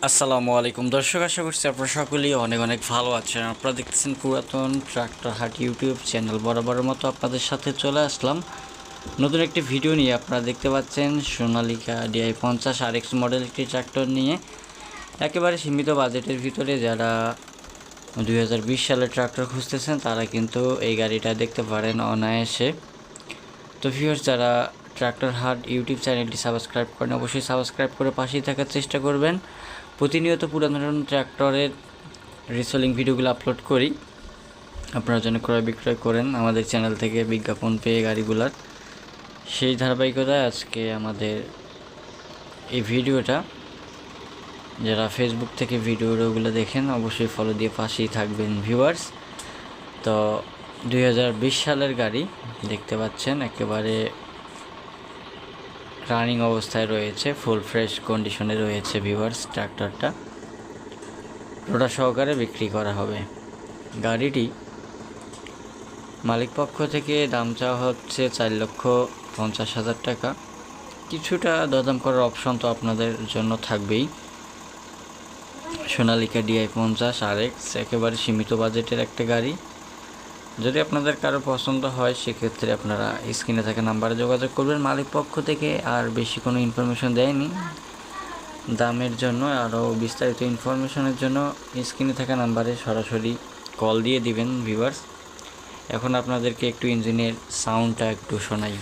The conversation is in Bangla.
আসসালামু আলাইকুম দর্শক, আশা করছি আপনারা সকলেই অনেক অনেক ভালো আছেন। আপনারা দেখতেছেন পুরাতন ট্রাক্টর হাট ইউটিউব চ্যানেল। বরাবরের মতো আপনাদের সাথে চলে আসলাম নতুন একটি ভিডিও নিয়ে। আপনারা দেখতে পাচ্ছেন সোনালিকা DI50 RX মডেল একটি ট্রাক্টর নিয়ে একেবারে সীমিত বাজেটের ভিতরে যারা 2020 সালের ট্রাক্টর খুঁজতেছেন তারা কিন্তু এই গাড়িটা দেখতে পারেন অনায়াসে। তো ভিউয়ার্স, যারা ট্রাক্টর হাট ইউটিউব চ্যানেলটি সাবস্ক্রাইব করেন অবশ্যই সাবস্ক্রাইব করে পাশেই থাকার চেষ্টা করবেন। প্রতিনিয়ত পুরাতন ট্র্যাক্টরের রিসেলিং ভিডিওগুলো আপলোড করি, আপনারা যেন ক্রয় বিক্রয় করেন আমাদের চ্যানেল থেকে বিজ্ঞাপন পেয়ে গাড়িগুলার। সেই ধারাবাহিকতায় আজকে আমাদের এই ভিডিওটা, যারা ফেসবুক থেকে ভিডিওগুলো দেখেন অবশ্যই ফলো দিয়ে পাশেই থাকবেন ভিউয়ার্স। তো 2020 সালের গাড়ি দেখতে পাচ্ছেন, একেবারে রানিং অবস্থায় রয়েছে, ফুল ফ্রেশ কন্ডিশনে রয়েছে ভিউয়ার্স। ট্র্যাক্টরটা রোডা সহকারে বিক্রি করা হবে। গাড়িটি মালিক পক্ষ থেকে দাম চাওয়া হচ্ছে 4,50,000 টাকা। কিছুটা দরদাম করার অপশন তো আপনাদের জন্য থাকবেই। সোনালিকা DI50 RX একেবারে সীমিত বাজেটের একটা গাড়ি। যদি আপনাদের কারো পছন্দ হয় সেক্ষেত্রে আপনারা স্ক্রিনে থাকা নাম্বারে যোগাযোগ করবেন। মালিক পক্ষ থেকে আর বেশি কোনো ইনফরমেশন দেয়নি দামের জন্য। আরও বিস্তারিত ইনফরমেশনের জন্য স্ক্রিনে থাকা নাম্বারে সরাসরি কল দিয়ে দিবেন ভিউয়ার্স। এখন আপনাদেরকে একটু ইঞ্জিনের সাউন্ডটা একটু শোনাই।